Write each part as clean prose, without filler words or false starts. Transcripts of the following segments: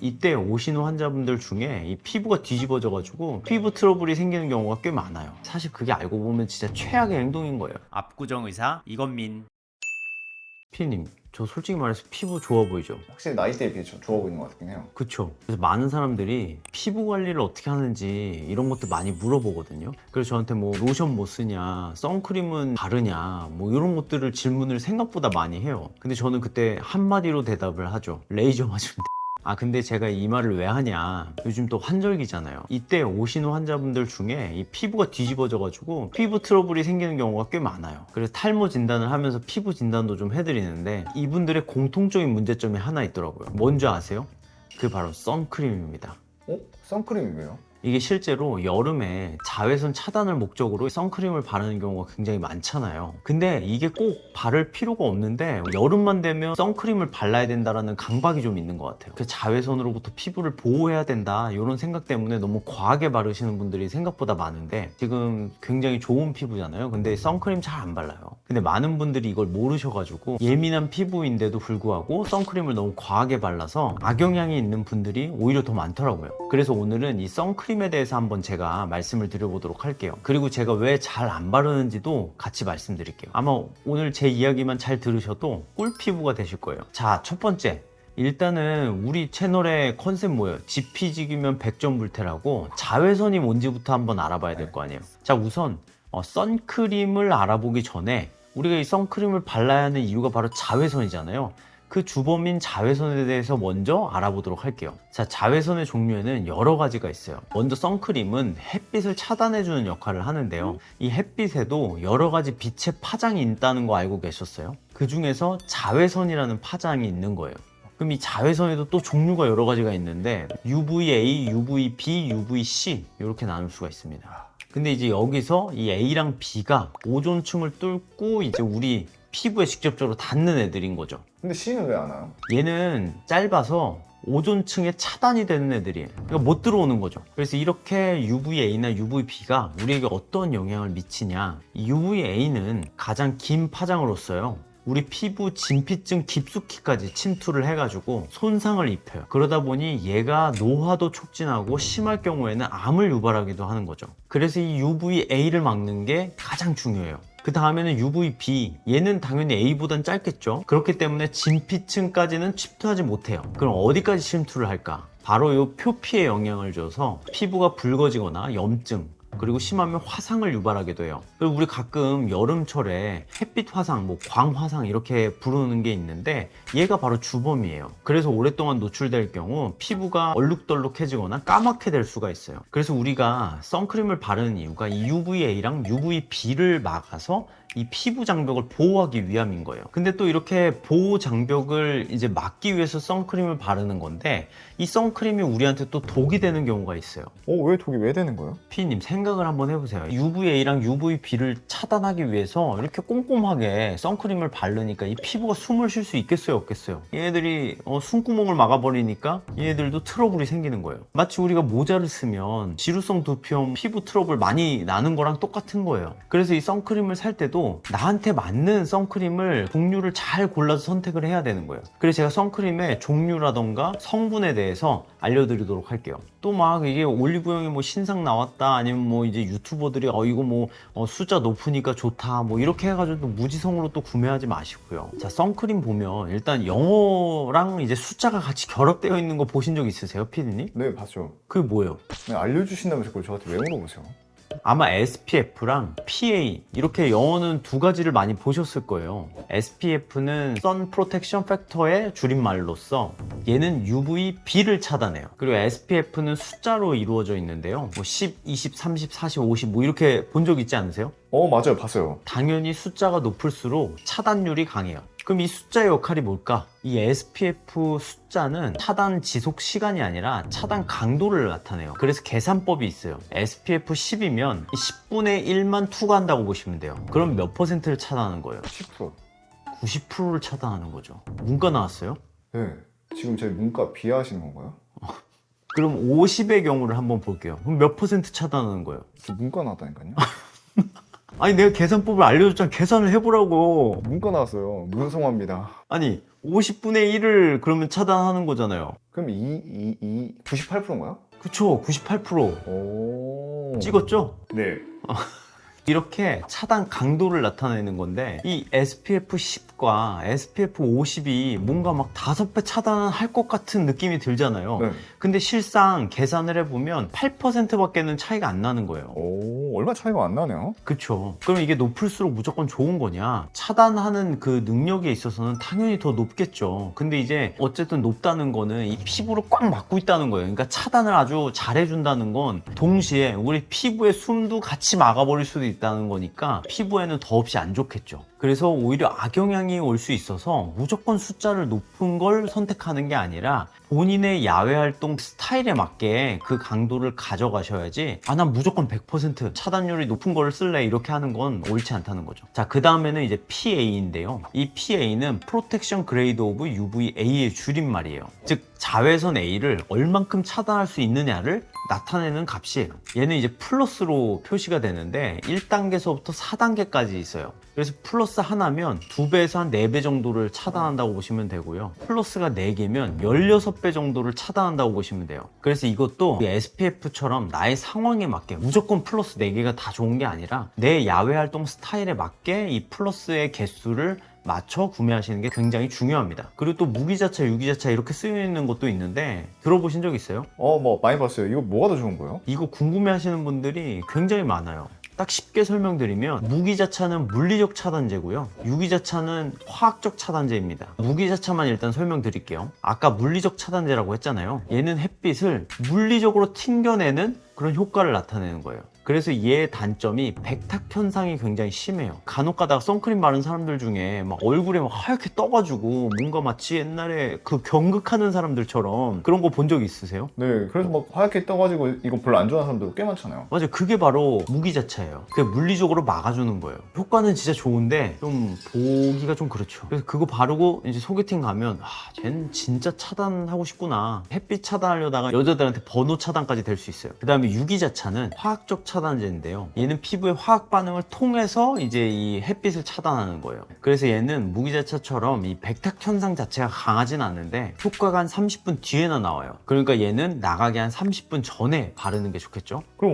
이때 오시는 환자분들 중에 이 피부가 뒤집어져가지고 피부 트러블이 생기는 경우가 꽤 많아요. 사실 그게 알고 보면 진짜 최악의 행동인 거예요. 압구정 의사 이건민. 피디님, 저 솔직히 말해서 피부 좋아 보이죠? 확실히 나이대에 비해 좋아 보이는 것 같긴 해요. 그쵸. 그래서 많은 사람들이 피부 관리를 어떻게 하는지 이런 것도 많이 물어보거든요. 그래서 저한테 뭐 로션 뭐 쓰냐, 선크림은 바르냐, 뭐 이런 것들을 질문을 생각보다 많이 해요. 근데 저는 그때 한마디로 대답을 하죠. 레이저 맞으면 돼. 아, 근데 제가 이 말을 왜 하냐, 요즘 또 환절기잖아요. 이때 오시는 환자분들 중에 이 피부가 뒤집어져가지고 피부 트러블이 생기는 경우가 꽤 많아요. 그래서 탈모 진단을 하면서 피부 진단도 좀 해드리는데 이분들의 공통적인 문제점이 하나 있더라고요. 뭔지 아세요? 그 바로 선크림입니다. 어? 선크림이 왜요? 이게 실제로 여름에 자외선 차단을 목적으로 선크림을 바르는 경우가 굉장히 많잖아요. 근데 이게 꼭 바를 필요가 없는데 여름만 되면 선크림을 발라야 된다라는 강박이 좀 있는 것 같아요. 그 자외선으로부터 피부를 보호해야 된다 이런 생각 때문에 너무 과하게 바르시는 분들이 생각보다 많은데, 지금 굉장히 좋은 피부잖아요. 근데 선크림 잘 안 발라요. 근데 많은 분들이 이걸 모르셔가지고 예민한 피부인데도 불구하고 선크림을 너무 과하게 발라서 악영향이 있는 분들이 오히려 더 많더라고요. 그래서 오늘은 이 선크림에 대해서 한번 제가 말씀을 드려보도록 할게요. 그리고 제가 왜 잘 안 바르는지도 같이 말씀드릴게요. 아마 오늘 제 이야기만 잘 들으셔도 꿀피부가 되실 거예요. 자, 첫 번째, 일단은 우리 채널의 컨셉 뭐예요? 지피지기면 백전불태라고 자외선이 뭔지부터 한번 알아봐야 될 거 아니에요. 자, 우선 선크림을 알아보기 전에 우리가 이 선크림을 발라야 하는 이유가 바로 자외선이잖아요. 그 주범인 자외선에 대해서 먼저 알아보도록 할게요. 자, 자외선의 종류에는 여러 가지가 있어요. 먼저 선크림은 햇빛을 차단해주는 역할을 하는데요. 이 햇빛에도 여러 가지 빛의 파장이 있다는 거 알고 계셨어요? 그 중에서 자외선이라는 파장이 있는 거예요. 그럼 이 자외선에도 또 종류가 여러 가지가 있는데 UVA, UVB, UVC 이렇게 나눌 수가 있습니다. 근데 이제 여기서 이 A랑 B가 오존층을 뚫고 이제 우리 피부에 직접적으로 닿는 애들인 거죠. 근데 C는 왜 안 와요? 얘는 짧아서 오존층에 차단이 되는 애들이에요. 그러니까 못 들어오는 거죠. 그래서 이렇게 UVA나 UVB가 우리에게 어떤 영향을 미치냐, 이 UVA는 가장 긴 파장으로써요, 우리 피부 진피층 깊숙이까지 침투를 해가지고 손상을 입혀요. 그러다 보니 얘가 노화도 촉진하고 심할 경우에는 암을 유발하기도 하는 거죠. 그래서 이 UVA를 막는 게 가장 중요해요. 그 다음에는 UVB, 얘는 당연히 A보단 짧겠죠. 그렇기 때문에 진피층까지는 침투하지 못해요. 그럼 어디까지 침투를 할까? 바로 이 표피에 영향을 줘서 피부가 붉어지거나 염증, 그리고 심하면 화상을 유발하기도 해요. 그리고 우리 가끔 여름철에 햇빛 화상, 뭐 광화상 이렇게 부르는 게 있는데 얘가 바로 주범이에요. 그래서 오랫동안 노출될 경우 피부가 얼룩덜룩해지거나 까맣게 될 수가 있어요. 그래서 우리가 선크림을 바르는 이유가 이 UVA랑 UVB를 막아서 이 피부 장벽을 보호하기 위함인 거예요. 근데 또 이렇게 보호 장벽을 이제 막기 위해서 선크림을 바르는 건데, 이 선크림이 우리한테 또 독이 되는 경우가 있어요. 왜 독이 왜 되는 거예요? 피디님, 생각을 한번 해보세요. UVA랑 UVB를 차단하기 위해서 이렇게 꼼꼼하게 선크림을 바르니까 이 피부가 숨을 쉴 수 있겠어요, 없겠어요? 얘네들이 숨구멍을 막아버리니까 얘네들도 트러블이 생기는 거예요. 마치 우리가 모자를 쓰면 지루성 두피염, 피부 트러블 많이 나는 거랑 똑같은 거예요. 그래서 이 선크림을 살 때도 나한테 맞는 선크림을 종류를 잘 골라서 선택을 해야 되는 거예요. 그래서 제가 선크림의 종류라던가 성분에 대해서 알려드리도록 할게요. 또 막 이게 올리브영에 뭐 신상 나왔다, 아니면 뭐 이제 유튜버들이 이거 뭐 숫자 높으니까 좋다 뭐 이렇게 해가지고 또 무지성으로 또 구매하지 마시고요. 자, 선크림 보면 일단 영어랑 이제 숫자가 같이 결합되어 있는 거 보신 적 있으세요, 피디님? 네, 봤죠. 그게 뭐예요? 네, 알려주신다면서 그걸 저한테 왜 물어보세요? 아마 SPF랑 PA, 이렇게 영어는 두 가지를 많이 보셨을 거예요. SPF는 Sun Protection Factor의 줄임말로서 얘는 UVB를 차단해요. 그리고 SPF는 숫자로 이루어져 있는데요. 뭐 10, 20, 30, 40, 50 뭐 이렇게 본 적 있지 않으세요? 맞아요, 봤어요. 당연히 숫자가 높을수록 차단율이 강해요. 그럼 이 숫자의 역할이 뭘까? 이 SPF 숫자는 차단 지속 시간이 아니라 차단 강도를 나타내요. 그래서 계산법이 있어요. SPF 10이면 10분의 1만 투과한다고 보시면 돼요. 그럼 몇 퍼센트를 차단하는 거예요? 10%. 90%를 차단하는 거죠. 문과 나왔어요? 네. 지금 제 문과 비하하시는 건가요? 그럼 50의 경우를 한번 볼게요. 그럼 몇 퍼센트 차단하는 거예요? 저 문과 나왔다니까요? 아니, 내가 계산법을 알려줬잖아. 계산을 해보라고. 문과 나왔어요. 문성화입니다. 아니, 50분의 1을 그러면 차단하는 거잖아요. 그럼 98%인가요? 그쵸, 98% 오. 찍었죠? 네. 이렇게 차단 강도를 나타내는 건데 이 SPF 10과 SPF 50이 뭔가 막 5배 차단을 할 것 같은 느낌이 들잖아요. 네. 근데 실상 계산을 해보면 8%밖에는 차이가 안 나는 거예요. 오, 얼마 차이가 안 나네요. 그쵸. 그럼 이게 높을수록 무조건 좋은 거냐? 차단하는 그 능력에 있어서는 당연히 더 높겠죠. 근데 이제 어쨌든 높다는 거는 이 피부를 꽉 막고 있다는 거예요. 그러니까 차단을 아주 잘해준다는 건 동시에 우리 피부의 숨도 같이 막아버릴 수도 있다는 거니까 피부에는 더없이 안 좋겠죠. 그래서 오히려 악영향이 올 수 있어서 무조건 숫자를 높은 걸 선택하는 게 아니라 본인의 야외 활동 스타일에 맞게 그 강도를 가져가셔야지 아 난 무조건 100% 차단율이 높은 거를 쓸래 이렇게 하는 건 옳지 않다는 거죠. 자, 그 다음에는 이제 PA인데요. 이 PA는 Protection Grade of UVA의 줄임말이에요. 즉 자외선 A를 얼만큼 차단할 수 있느냐를 나타내는 값이에요. 얘는 이제 플러스로 표시가 되는데 1단계서부터 4단계까지 있어요. 그래서 플러스 하나면 2배에서 한 4배 정도를 차단한다고 보시면 되고요. 플러스가 4개면 16배 정도를 차단한다고 보시면 돼요. 그래서 이것도 SPF처럼 나의 상황에 맞게 무조건 플러스 4개가 다 좋은 게 아니라 내 야외 활동 스타일에 맞게 이 플러스의 개수를 맞춰 구매하시는 게 굉장히 중요합니다. 그리고 또 무기자차, 유기자차 이렇게 쓰여 있는 것도 있는데 들어보신 적 있어요? 뭐 많이 봤어요. 이거 뭐가 더 좋은 거예요? 이거 궁금해 하시는 분들이 굉장히 많아요. 딱 쉽게 설명드리면 무기자차는 물리적 차단제고요. 유기자차는 화학적 차단제입니다. 무기자차만 일단 설명드릴게요. 아까 물리적 차단제라고 했잖아요. 얘는 햇빛을 물리적으로 튕겨내는 그런 효과를 나타내는 거예요. 그래서 얘의 단점이 백탁 현상이 굉장히 심해요. 간혹 가다가 선크림 바른 사람들 중에 막 얼굴에 막 하얗게 떠가지고 뭔가 마치 옛날에 그 경극하는 사람들처럼 그런 거 본 적 있으세요? 네, 그래서 막 하얗게 떠가지고 이거 별로 안 좋아하는 사람들 꽤 많잖아요. 맞아요. 그게 바로 무기자차예요. 그게 물리적으로 막아주는 거예요. 효과는 진짜 좋은데 좀 보기가 좀 그렇죠. 그래서 그거 바르고 이제 소개팅 가면 쟤는 진짜 차단하고 싶구나. 햇빛 차단하려다가 여자들한테 번호 차단까지 될 수 있어요. 그 다음에 유기자차는 화학적 차단제인데요. 얘는 피부의 화학 반응을 통해서 이제 이 햇빛을 차단하는 거예요. 그래서 얘는 무기자차처럼 이 백탁 현상 자체가 강하진 않는데 효과가 한 30분 뒤에나 나와요. 그러니까 얘는 나가기 한 30분 전에 바르는 게 좋겠죠. 그럼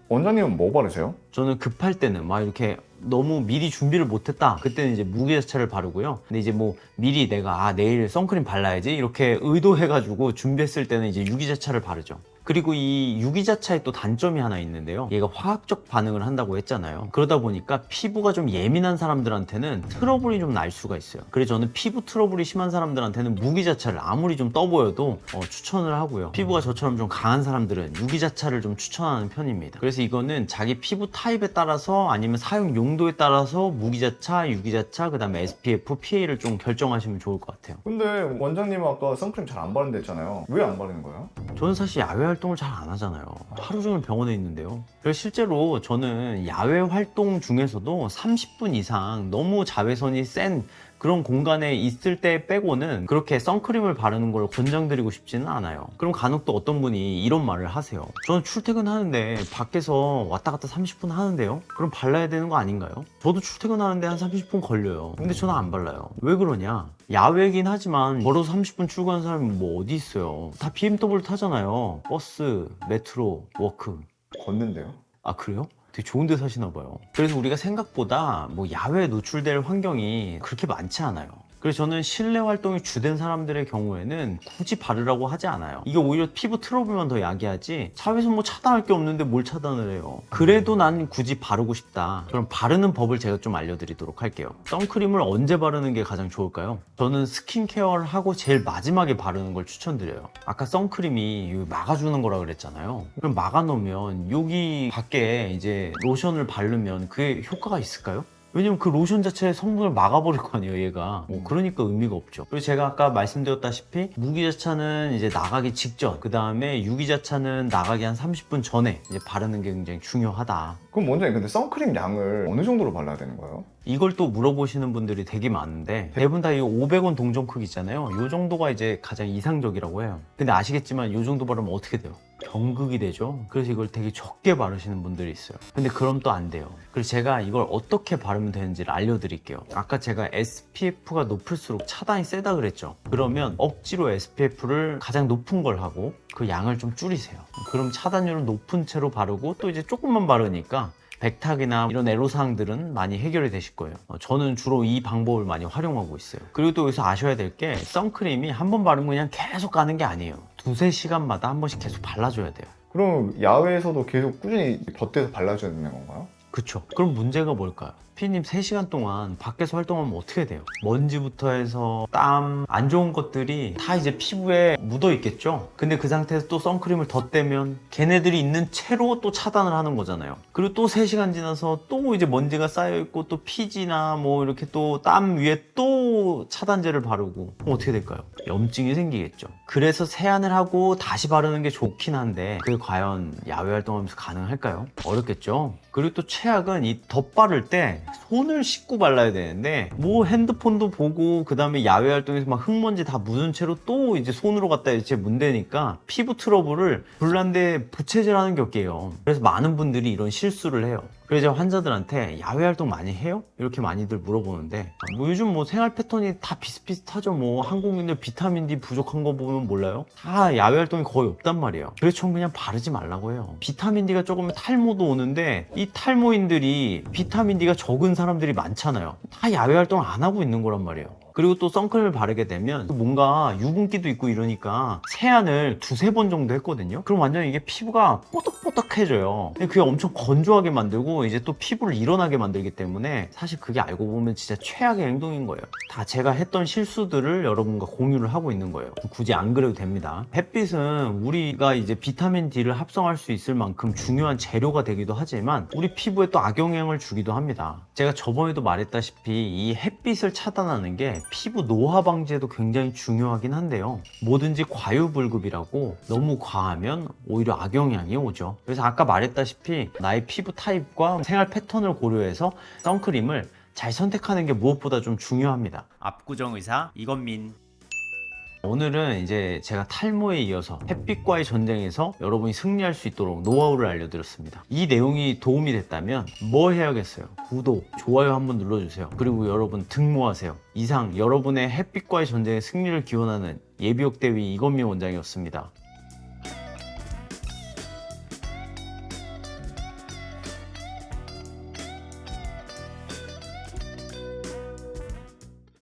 원장님은 뭐 바르세요? 저는 급할 때는 막 이렇게 너무 미리 준비를 못했다. 그때는 이제 무기자차를 바르고요. 근데 이제 뭐 미리 내가 내일 선크림 발라야지 이렇게 의도해가지고 준비했을 때는 이제 유기자차를 바르죠. 그리고 이 유기자차의 또 단점이 하나 있는데요. 얘가 화학적 반응을 한다고 했잖아요. 그러다 보니까 피부가 좀 예민한 사람들한테는 트러블이 좀 날 수가 있어요. 그래서 저는 피부 트러블이 심한 사람들한테는 무기자차를 아무리 좀 떠보여도 추천을 하고요. 피부가 저처럼 좀 강한 사람들은 유기자차를 좀 추천하는 편입니다. 그래서 이거는 자기 피부 타입에 따라서 아니면 사용 용도에 따라서 무기자차, 유기자차, 그 다음에 SPF, PA를 좀 결정하시면 좋을 것 같아요. 근데 원장님은 아까 선크림 잘 안 바른다 했잖아요. 왜 안 바르는 거예요? 저는 사실 야외 활동을 잘 안 하잖아요. 하루 종일 병원에 있는데요. 그래서 실제로 저는 야외 활동 중에서도 30분 이상 너무 자외선이 센 그런 공간에 있을 때 빼고는 그렇게 선크림을 바르는 걸 권장드리고 싶지는 않아요. 그럼 간혹 또 어떤 분이 이런 말을 하세요. 저는 출퇴근하는데 밖에서 왔다 갔다 30분 하는데요? 그럼 발라야 되는 거 아닌가요? 저도 출퇴근하는데 한 30분 걸려요. 근데 저는 안 발라요. 왜 그러냐? 야외긴 하지만 걸어서 30분 출근하는 사람이 뭐 어디 있어요? 다 BMW 타잖아요. 버스, 메트로, 워크. 걷는데요? 아, 그래요? 되게 좋은 데 사시나 봐요. 그래서 우리가 생각보다 뭐 야외에 노출될 환경이 그렇게 많지 않아요. 그래서 저는 실내 활동이 주된 사람들의 경우에는 굳이 바르라고 하지 않아요. 이게 오히려 피부 트러블만 더 야기하지 자외선 뭐 차단할 게 없는데 뭘 차단을 해요. 그래도 난 굳이 바르고 싶다. 그럼 바르는 법을 제가 좀 알려드리도록 할게요. 선크림을 언제 바르는 게 가장 좋을까요? 저는 스킨케어를 하고 제일 마지막에 바르는 걸 추천드려요. 아까 선크림이 막아주는 거라 그랬잖아요. 그럼 막아놓으면 여기 밖에 이제 로션을 바르면 그게 효과가 있을까요? 왜냐면 그 로션 자체의 성분을 막아버릴 거 아니에요, 얘가. 그러니까 의미가 없죠. 그리고 제가 아까 말씀드렸다시피 무기자차는 이제 나가기 직전, 그 다음에 유기자차는 나가기 한 30분 전에 이제 바르는 게 굉장히 중요하다. 그럼 원장님 근데 선크림 양을 어느 정도로 발라야 되는 거예요? 이걸 또 물어보시는 분들이 되게 많은데 대부분 다 이 500원 동전 크기 있잖아요. 이 정도가 이제 가장 이상적이라고 해요. 근데 아시겠지만 이 정도 바르면 어떻게 돼요? 경극이 되죠. 그래서 이걸 되게 적게 바르시는 분들이 있어요. 근데 그럼 또 안 돼요. 그래서 제가 이걸 어떻게 바르면 되는지를 알려드릴게요. 아까 제가 SPF가 높을수록 차단이 세다 그랬죠. 그러면 억지로 SPF를 가장 높은 걸 하고 그 양을 좀 줄이세요. 그럼 차단율은 높은 채로 바르고 또 이제 조금만 바르니까 백탁이나 이런 애로사항들은 많이 해결이 되실 거예요. 저는 주로 이 방법을 많이 활용하고 있어요. 그리고 또 여기서 아셔야 될 게 선크림이 한 번 바르면 그냥 계속 가는 게 아니에요. 두세 시간마다 한 번씩 계속 발라줘야 돼요. 그럼 야외에서도 계속 꾸준히 덧대서 발라줘야 되는 건가요? 그쵸. 그럼 문제가 뭘까요? 피디님 3시간 동안 밖에서 활동하면 어떻게 돼요? 먼지부터 해서 땀, 안 좋은 것들이 다 이제 피부에 묻어 있겠죠? 근데 그 상태에서 또 선크림을 덧대면 걔네들이 있는 채로 또 차단을 하는 거잖아요. 그리고 또 3시간 지나서 또 이제 먼지가 쌓여있고 또 피지나 뭐 이렇게 또 땀 위에 또 차단제를 바르고 그럼 어떻게 될까요? 염증이 생기겠죠. 그래서 세안을 하고 다시 바르는 게 좋긴 한데 그게 과연 야외 활동하면서 가능할까요? 어렵겠죠? 그리고 또 최악은 이 덧바를 때 손을 씻고 발라야 되는데 뭐 핸드폰도 보고 그 다음에 야외 활동에서 막 흙먼지 다 묻은 채로 또 이제 손으로 갖다 이제 문대니까 피부 트러블을 불난데 부채질하는 격이에요. 그래서 많은 분들이 이런 실수를 해요. 그래서 환자들한테 야외 활동 많이 해요? 이렇게 많이들 물어보는데 뭐 요즘 뭐 생활 패턴이 다 비슷비슷하죠. 뭐 한국인들 비타민 D 부족한 거 보면 몰라요? 다 야외 활동이 거의 없단 말이에요. 그래서 전 그냥 바르지 말라고 해요. 비타민 D가 조금 탈모도 오는데 이 탈모인들이 비타민 D가 적은 사람들이 많잖아요. 다 야외 활동을 안 하고 있는 거란 말이에요. 그리고 또 선크림을 바르게 되면 뭔가 유분기도 있고 이러니까 세안을 두세 번 정도 했거든요. 그럼 완전 이게 피부가 뽀득뽀득해져요. 그게 엄청 건조하게 만들고 이제 또 피부를 일어나게 만들기 때문에 사실 그게 알고 보면 진짜 최악의 행동인 거예요. 다 제가 했던 실수들을 여러분과 공유를 하고 있는 거예요. 굳이 안 그래도 됩니다. 햇빛은 우리가 이제 비타민 D를 합성할 수 있을 만큼 중요한 재료가 되기도 하지만 우리 피부에 또 악영향을 주기도 합니다. 제가 저번에도 말했다시피 이 햇빛을 차단하는 게 피부 노화 방지에도 굉장히 중요하긴 한데요. 뭐든지 과유불급이라고 너무 과하면 오히려 악영향이 오죠. 그래서 아까 말했다시피 나의 피부 타입과 생활 패턴을 고려해서 선크림을 잘 선택하는 게 무엇보다 좀 중요합니다. 압구정 의사 이건민. 오늘은 이제 제가 탈모에 이어서 햇빛과의 전쟁에서 여러분이 승리할 수 있도록 노하우를 알려드렸습니다. 이 내용이 도움이 됐다면 뭐 해야겠어요? 구독, 좋아요 한번 눌러주세요. 그리고 여러분 등모하세요. 이상 여러분의 햇빛과의 전쟁의 승리를 기원하는 예비역대위 이건민 원장이었습니다.